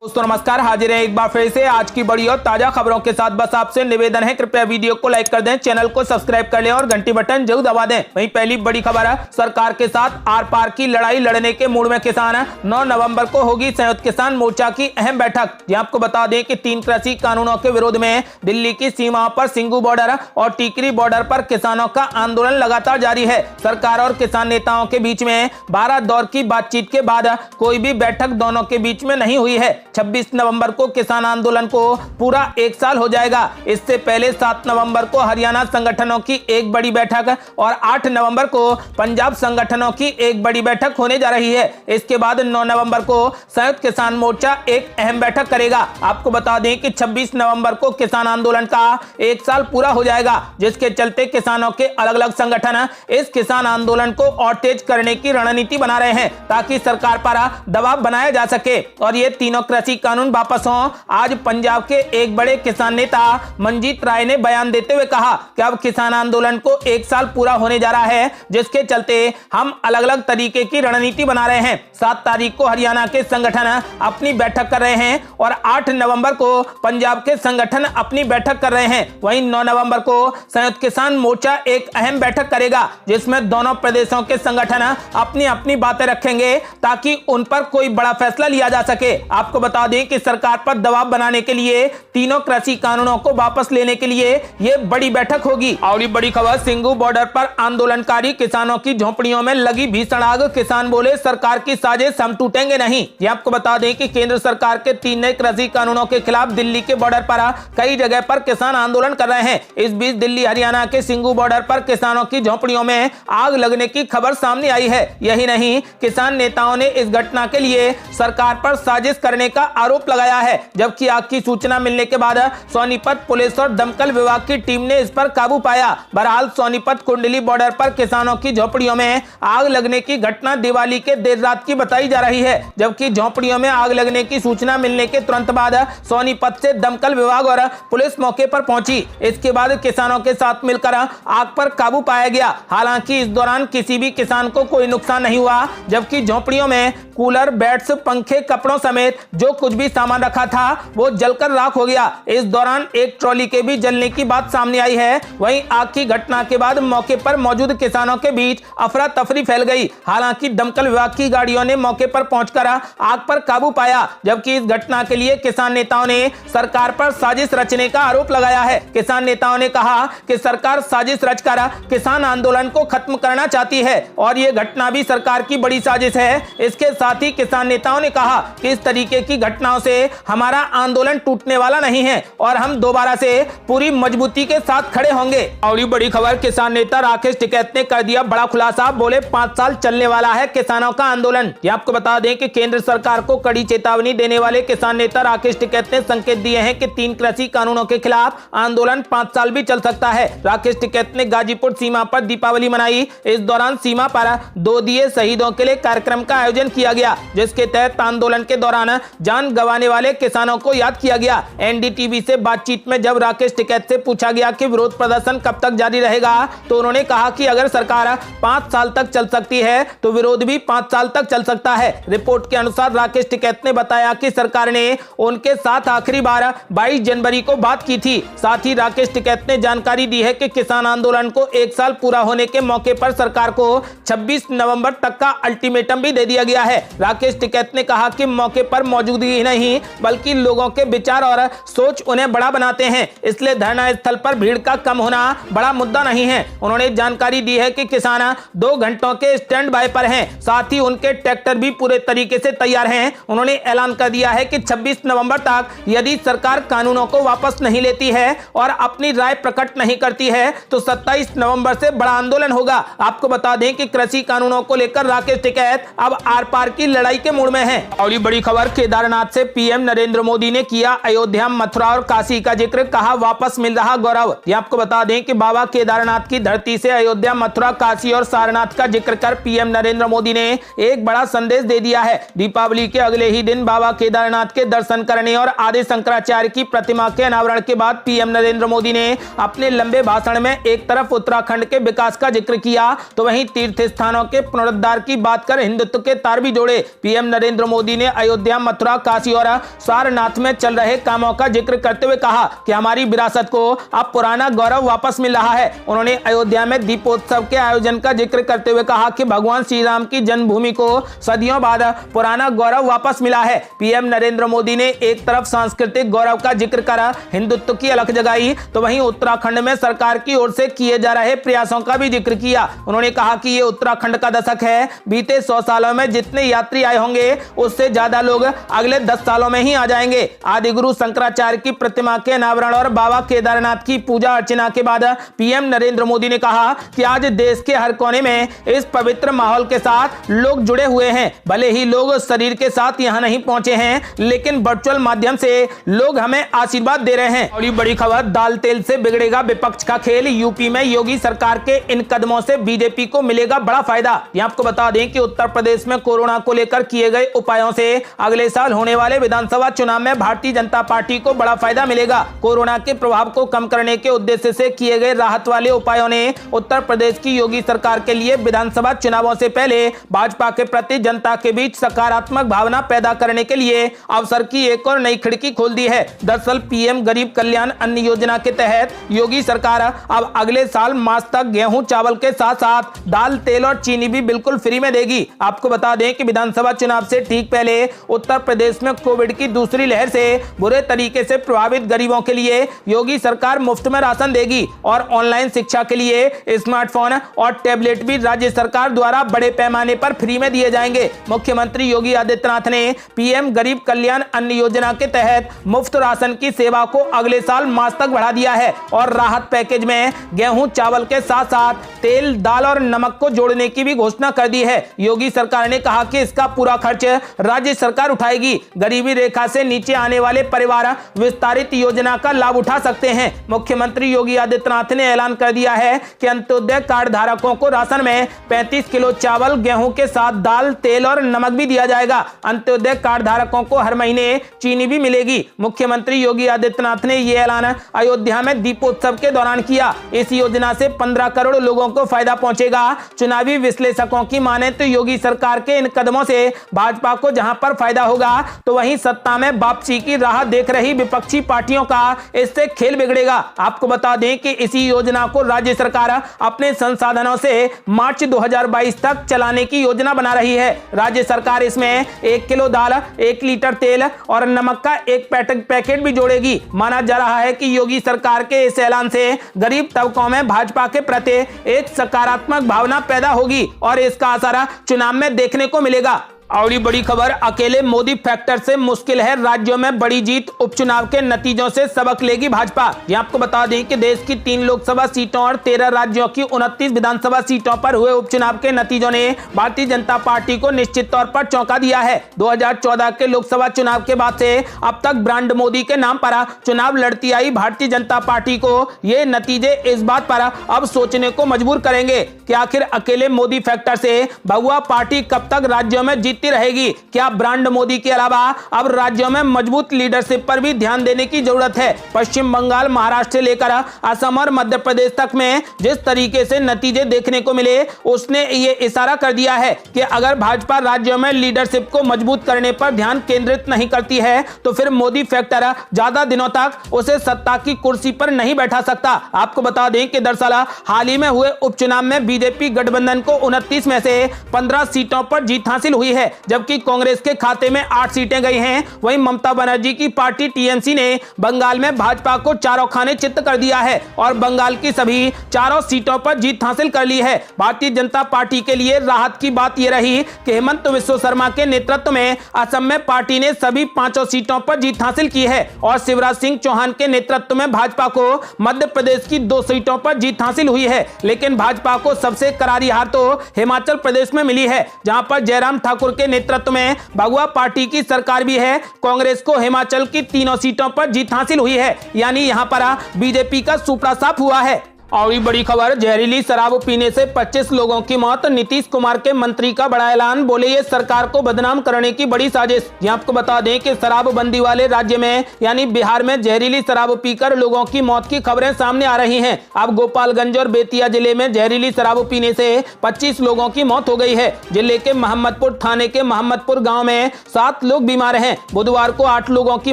दोस्तों नमस्कार, हाजिर है एक बार फिर से आज की बड़ी और ताजा खबरों के साथ। बस आपसे निवेदन है, कृपया वीडियो को लाइक कर दें, चैनल को सब्सक्राइब कर लें और घंटी बटन जरूर दबा दें। वहीं पहली बड़ी खबर है, सरकार के साथ आर पार की लड़ाई लड़ने के मूड में किसान है। 9 नवंबर को होगी संयुक्त किसान मोर्चा की अहम बैठक। ये आपको बता दें कि 3 कृषि कानूनों के विरोध में दिल्ली की सीमाओं पर सिंगू बॉर्डर और टीकरी बॉर्डर पर किसानों का आंदोलन लगातार जारी है। सरकार और किसान नेताओं के बीच में 12 दौर की बातचीत के बाद कोई भी बैठक दोनों के बीच में नहीं हुई है। 26 नवंबर को किसान आंदोलन को पूरा 1 साल हो जाएगा। इससे पहले 7 नवंबर को हरियाणा संगठनों की एक बड़ी बैठक और 8 नवंबर को पंजाब संगठनों की एक बड़ी बैठक होने जा रही है। इसके बाद 9 नवंबर को संयुक्त किसान मोर्चा एक अहम बैठक करेगा। आपको बता दें कि 26 नवंबर को किसान आंदोलन का 1 साल पूरा हो जाएगा, जिसके चलते किसानों के अलग अलग संगठन इस किसान आंदोलन को और तेज करने की रणनीति बना रहे हैं ताकि सरकार पर दबाव बनाया जा सके और ये तीनों कृषि कानून वापस हों। आज पंजाब के एक बड़े किसान नेता मंजीत राय ने बयान देते हुए कहा कि अब किसान आंदोलन को 1 साल पूरा होने जा रहा है, जिसके चलते हम अलग अलग तरीके की रणनीति बना रहे हैं। 7 तारीख को हरियाणा के संगठन अपनी बैठक कर रहे हैं और 8 नवंबर को पंजाब के संगठन अपनी बैठक कर रहे हैं। वहीं 9 नवंबर को संयुक्त किसान मोर्चा एक अहम बैठक करेगा, जिसमें दोनों प्रदेशों के संगठन अपनी अपनी बातें रखेंगे ताकि उन पर कोई बड़ा फैसला लिया जा सके। आपको बता दें कि सरकार पर दबाव बनाने के लिए तीनों कृषि कानूनों को वापस लेने के लिए यह बड़ी बैठक होगी। और बड़ी खबर, सिंगू बॉर्डर पर आंदोलनकारी किसानों की झोपड़ियों में लगी भीषण आग। किसान बोले सरकार की साजिश हम टूटेंगे नहीं। ये आपको बता दें कि केंद्र सरकार के 3 नए कृषि कानूनों के खिलाफ दिल्ली के बॉर्डर पर कई जगह पर किसान आंदोलन कर रहे हैं। इस बीच दिल्ली हरियाणा के सिंगू बॉर्डर पर किसानों की झोपड़ियों में आग लगने की खबर सामने आई है। यही नहीं, किसान नेताओं ने इस घटना के लिए सरकार पर साजिश करने का आरोप लगाया है, जबकि आग की सूचना मिलने के बाद सोनीपत पुलिस और दमकल विभाग की टीम ने इस पर काबू पाया। बहरहाल सोनीपत कुंडली बॉर्डर पर किसानों की झोपड़ियों में आग लगने की घटना दिवाली के देर रात की बताई जा रही है, जबकि झोपड़ियों में आग लगने की सूचना मिलने के तुरंत बाद सोनीपत से दमकल विभाग और पुलिस मौके पर पहुंची। इसके बाद किसानों के साथ मिलकर आग पर काबू पाया गया। हालांकि इस दौरान किसी भी किसान को कोई नुकसान नहीं हुआ, जबकि झोपड़ियों में कूलर, बेड्स, पंखे, कपड़ों समेत जो कुछ भी सामान रखा था वो जलकर राख हो गया। इस दौरान एक ट्रॉली के भी जलने की बात सामने आई है। वहीं आग की घटना के बाद मौके पर मौजूद किसानों के बीच अफरा तफरी फैल गई। हालांकि दमकल विभाग की गाड़ियों ने मौके पर पहुंचकर आग पर काबू पाया, जबकि इस घटना के लिए किसान नेताओं ने सरकार पर साजिश रचने का आरोप लगाया है। किसान नेताओं ने कहा कि सरकार साजिश रचकर किसान आंदोलन को खत्म करना चाहती है और ये घटना भी सरकार की बड़ी साजिश है। इसके साथ ही किसान नेताओं ने कहा कि इस तरीके की घटनाओं से हमारा आंदोलन टूटने वाला नहीं है और हम दोबारा से पूरी मजबूती के साथ खड़े होंगे। और बड़ी खबर, किसान नेता राकेश टिकैत ने कर दिया बड़ा खुलासा। बोले 5 साल चलने वाला है किसानों का आंदोलन। ये आपको बता दें कि केंद्र सरकार को कड़ी चेतावनी देने वाले किसान नेता राकेश टिकैत ने संकेत दिए हैं कि 3 कृषि कानूनों के खिलाफ आंदोलन 5 साल भी चल सकता है। राकेश टिकैत ने गाजीपुर सीमा पर दीपावली मनाई। इस दौरान सीमा पर 2 दिए शहीदों के लिए कार्यक्रम का आयोजन किया गया, जिसके तहत आंदोलन के दौरान जान गंवाने वाले किसानों को याद किया गया। एनडीटीवी से बातचीत में जब राकेश टिकैत से पूछा गया कि विरोध प्रदर्शन कब तक जारी रहेगा, तो उन्होंने कहा कि अगर सरकार 5 साल तक चल सकती है तो विरोध भी 5 साल तक चल सकता है। रिपोर्ट के अनुसार राकेश टिकैत ने बताया कि सरकार ने उनके साथ आखिरी बार 22 जनवरी को बात की थी। साथ ही राकेश टिकैत ने जानकारी दी है कि किसान आंदोलन को 1 साल पूरा होने के मौके पर सरकार को 26 नवंबर तक का अल्टीमेटम भी दे दिया गया है। राकेश टिकैत ने कहा कि मौके पर मौजूदगी ही नहीं बल्कि लोगों के विचार और सोच उन्हें बड़ा बनाते हैं, इसलिए धरना स्थल पर भीड़ का कम होना बड़ा मुद्दा नहीं है। उन्होंने जानकारी दी है कि किसान 2 घंटों के स्टैंड बाय पर हैं, साथ ही उनके ट्रैक्टर भी पूरे तरीके से तैयार हैं। उन्होंने ऐलान कर दिया है कि 26 नवंबर तक यदि सरकार कानूनों को वापस नहीं लेती है और अपनी राय प्रकट नहीं करती है तो 27 नवंबर से बड़ा आंदोलन होगा। आपको बता दें कि कृषि कानूनों को लेकर राकेश टिकैत अब आर पार की लड़ाई के मूड में है। और ये बड़ी खबर, केदारनाथ से पीएम नरेंद्र मोदी ने किया अयोध्या, मथुरा और काशी का जिक्र, कहा वापस मिल रहा गौरव। ये आपको बता दें कि बाबा केदारनाथ की धरती से अयोध्या, मथुरा, काशी और सारनाथ का जिक्र कर पीएम नरेंद्र मोदी ने एक बड़ा संदेश दे दिया है। दीपावली के अगले ही दिन बाबा केदारनाथ के दर्शन करने और आदि शंकराचार्य की प्रतिमा के अनावरण के बाद पीएम नरेंद्र मोदी ने अपने लंबे भाषण में एक तरफ उत्तराखंड के विकास का जिक्र किया तो वहीं तीर्थ स्थानों के पुनरुद्धार की बात कर हिंदुत्व के तार भी जोड़े। पीएम नरेंद्र मोदी ने अयोध्या, मथुरा, काशी और सारनाथ में चल रहे कामों का जिक्र करते हुए कहा कि हमारी विरासत को अब पुराना गौरव वापस मिल रहा है। उन्होंने अयोध्या में दीपोत्सव के आयोजन का जिक्र करते हुए कहा कि भगवान श्री राम की जन्मभूमि को सदियों बाद पुराना गौरव वापस मिला है। पीएम नरेंद्र मोदी ने एक तरफ सांस्कृतिक गौरव का जिक्र करा, हिंदुत्व की अलख जगाई, तो वहीं उत्तराखंड में सरकार की ओर से किए जा रहे प्रयासों का भी जिक्र किया। उन्होंने कहा कि ये उत्तराखंड का दशक है। बीते 100 सालों में जितने यात्री आए होंगे उससे ज्यादा लोग अगले 10 सालों में ही आ जाएंगे। आदि गुरु शंकराचार्य की प्रतिमा के अनावरण और बाबा केदारनाथ की पूजा अर्चना के बाद पीएम नरेंद्र मोदी ने कहा कि आज देश के हर कोने में इस पवित्र माहौल के साथ लोग जुड़े हुए हैं। भले ही लोग शरीर के साथ यहां नहीं पहुंचे हैं, लेकिन वर्चुअल माध्यम से लोग हमें आशीर्वाद दे रहे हैं। और बड़ी खबर, दाल तेल से बिगड़ेगा विपक्ष का खेल। यूपी में योगी सरकार के इन कदमों से बीजेपी को मिलेगा बड़ा फायदा। यहां आपको बता दें कि उत्तर प्रदेश में कोरोना को लेकर किए गए उपायों से अगले साल होने वाले विधानसभा चुनाव में भारतीय जनता पार्टी को बड़ा फायदा मिलेगा। कोरोना के प्रभाव को कम करने के उद्देश्य से किए गए राहत वाले उपायों ने उत्तर प्रदेश की योगी सरकार के लिए विधानसभा चुनावों से पहले भाजपा के प्रति जनता के बीच सकारात्मक भावना पैदा करने के लिए अवसर की एक और नई खिड़की खोल दी है। दरअसल पीएम गरीब कल्याण अन्न योजना के तहत योगी सरकार अब अगले साल मार्च तक गेहूं चावल के साथ साथ दाल तेल और चीनी भी बिल्कुल फ्री में देगी। आपको बता दें कि विधानसभा चुनाव से ठीक पहले उत्तर प्रदेश में कोविड की दूसरी लहर से बुरे तरीके से प्रभावित गरीबों के लिए योगी सरकार मुफ्त में राशन देगी और ऑनलाइन शिक्षा के लिए स्मार्टफोन और टैबलेट भी राज्य सरकार द्वारा बड़े पैमाने पर फ्री में दिए जाएंगे। मुख्यमंत्री योगी आदित्यनाथ ने पीएम गरीब कल्याण अन्न योजना के तहत मुफ्त राशन की सेवा को अगले साल मार्च तक बढ़ा दिया है और राहत पैकेज में गेहूं चावल के साथ साथ तेल दाल और नमक को जोड़ने की भी घोषणा कर दी है। योगी सरकार ने कहा कि इसका पूरा खर्च राज्य सरकार उठाएगी। गरीबी रेखा से नीचे आने वाले परिवार विस्तारित योजना का लाभ उठा सकते हैं। मुख्यमंत्री योगी आदित्यनाथ ने ऐलान कर दिया है कि अंत्योदय कार्ड धारकों को राशन में 35 किलो चावल गेहूं के साथ दाल तेल और नमक भी दिया जाएगा। अंत्योदय कार्ड धारकों को हर महीने चीनी भी मिलेगी। मुख्यमंत्री योगी आदित्यनाथ ने यह ऐलान अयोध्या में दीपोत्सव के दौरान किया। इस योजना से 15 करोड़ लोगों को फायदा पहुंचेगा। चुनावी विश्लेषकों की माने तो योगी सरकार के इन कदमों से भाजपा को जहां पर फायदा होगा तो वहीं सत्ता में वापसी की राह देख रही विपक्षी पार्टियों का इससे खेल बिगड़ेगा। आपको बता दें कि इसी योजना को राज्य सरकार अपने संसाधनों से मार्च 2022 तक चलाने की योजना बना रही है। राज्य सरकार इसमें 1 किलो दाल 1 लीटर तेल और नमक का एक पैकेट भी जोड़ेगी। माना जा रहा है कि योगी सरकार के इस ऐलान से गरीब तबकों में भाजपा के प्रति एक सकारात्मक भावना पैदा होगी और इसका असर चुनाव में देखने को मिलेगा। और ये बड़ी खबर, अकेले मोदी फैक्टर से मुश्किल है राज्यों में बड़ी जीत। उपचुनाव के नतीजों से सबक लेगी भाजपा। ये आपको बता दें कि देश की 3 लोकसभा सीटों और 13 राज्यों की 29 विधानसभा सीटों पर हुए उपचुनाव के नतीजों ने भारतीय जनता पार्टी को निश्चित तौर पर चौंका दिया है। 2014 के लोकसभा चुनाव के बाद से अब तक ब्रांड मोदी के नाम पर चुनाव लड़ती आई भारतीय जनता पार्टी को ये नतीजे इस बात पर अब सोचने को मजबूर करेंगे कि आखिर अकेले मोदी फैक्टर से भगवा पार्टी कब तक राज्यों में जीतती रहेगी। क्या ब्रांड मोदी के अलावा अब राज्यों में मजबूत लीडरशिप पर भी ध्यान देने की जरूरत है। पश्चिम बंगाल महाराष्ट्र से लेकर असम और मध्य प्रदेश तक में जिस तरीके से नतीजे देखने को मिले उसने ये इशारा कर दिया है कि अगर भाजपा राज्यों में लीडरशिप को मजबूत करने पर ध्यान केंद्रित नहीं करती है तो फिर मोदी फैक्टर ज्यादा दिनों तक उसे सत्ता की कुर्सी पर नहीं बैठा सकता। आपको बता दें कि दरअसल हाल ही में हुए उपचुनाव में बीजेपी गठबंधन को 29 में से 15 सीटों पर जीत हासिल हुई है, जबकि कांग्रेस के खाते में 8 सीटें गई हैं। वहीं ममता बनर्जी की पार्टी टीएमसी ने बंगाल में भाजपा को चारों खाने चित्त कर दिया है और बंगाल की सभी चारों सीटों पर जीत हासिल कर ली है। भारतीय जनता पार्टी के लिए राहत की बात यह रही कि हेमंत बिस्वा शर्मा के नेतृत्व में असम में पार्टी ने सभी 5 सीटों पर जीत हासिल की है और शिवराज सिंह चौहान के नेतृत्व में भाजपा को मध्य प्रदेश की 2 सीटों पर जीत हासिल हुई है। लेकिन भाजपा को सबसे करारी हार तो हिमाचल प्रदेश में मिली है, जहां पर जयराम ठाकुर के नेतृत्व में भगवा पार्टी की सरकार भी है। कांग्रेस को हिमाचल की 3 सीटों पर जीत हासिल हुई है, यानी यहां पर बीजेपी का सुपड़ा साफ हुआ है। और ये बड़ी खबर, जहरीली शराब पीने से 25 लोगों की मौत। नीतीश कुमार के मंत्री का बड़ा ऐलान, बोले ये सरकार को बदनाम करने की बड़ी साजिश। ये आपको बता दें कि शराबबंदी वाले राज्य में यानी बिहार में जहरीली शराब पीकर लोगों की मौत की खबरें सामने आ रही हैं। अब गोपालगंज और बेतिया जिले में जहरीली शराब पीने से 25 लोगों की मौत हो गई है। जिले के मोहम्मदपुर थाने के मोहम्मदपुर गाँव में 7 लोग बीमार हैं। बुधवार को 8 लोगों की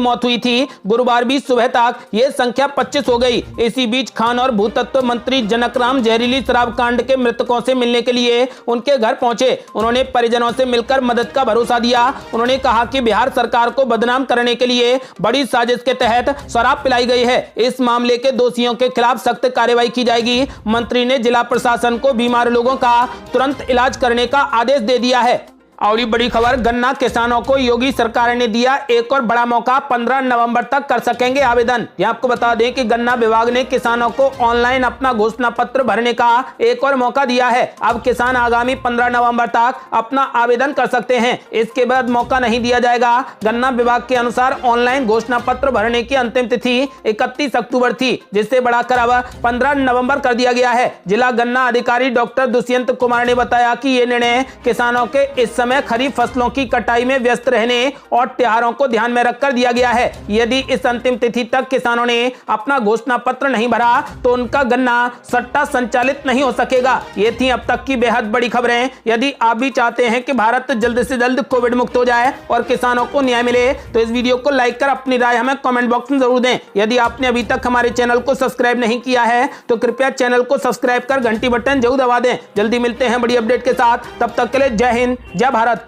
मौत हुई थी। गुरुवार भी सुबह तक ये संख्या 25 हो गई। इसी बीच खान और भूतत्व मंत्री जनकराम जहरीली शराब कांड के मृतकों से मिलने के लिए उनके घर पहुंचे। उन्होंने परिजनों से मिलकर मदद का भरोसा दिया। उन्होंने कहा कि बिहार सरकार को बदनाम करने के लिए बड़ी साजिश के तहत शराब पिलाई गई है। इस मामले के दोषियों के खिलाफ सख्त कार्रवाई की जाएगी। मंत्री ने जिला प्रशासन को बीमार लोगों का तुरंत इलाज करने का आदेश दे दिया है। और ये बड़ी खबर, गन्ना किसानों को योगी सरकार ने दिया एक और बड़ा मौका, 15 नवंबर तक कर सकेंगे आवेदन। यह आपको बता दें कि गन्ना विभाग ने किसानों को ऑनलाइन अपना घोषणा पत्र भरने का एक और मौका दिया है। अब किसान आगामी 15 नवंबर तक अपना आवेदन कर सकते हैं। इसके बाद मौका नहीं दिया जाएगा। गन्ना विभाग के अनुसार ऑनलाइन घोषणा पत्र भरने की अंतिम तिथि 31 अक्टूबर थी, जिससे बढ़ाकर अब 15 नवंबर कर दिया गया है। जिला गन्ना अधिकारी डॉक्टर दुष्यंत कुमार ने बताया कि ये निर्णय किसानों के इस समय खरीफ फसलों की कटाई में व्यस्त रहने और त्योहारों को ध्यान में रखकर दिया गया है। यदि इस अंतिम तिथि तक किसानों ने अपना घोषणा पत्र नहीं भरा तो उनका गन्ना सट्टा संचालित नहीं हो सकेगा। ये थी अब तक की बेहद बड़ी खबरें। यदि आप भी चाहते हैं कि भारत जल्द से जल्द कोविड मुक्त हो जाए और किसानों को न्याय मिले तो इस वीडियो को लाइक कर अपनी राय हमें कमेंट बॉक्स में जरूर दें। यदि आपने अभी तक हमारे चैनल को सब्सक्राइब नहीं किया है तो कृपया चैनल को सब्सक्राइब कर घंटी बटन जरूर दबा दें। जल्दी मिलते हैं बड़ी अपडेट के साथ, तब तक के लिए जय हिंद, जय भारत।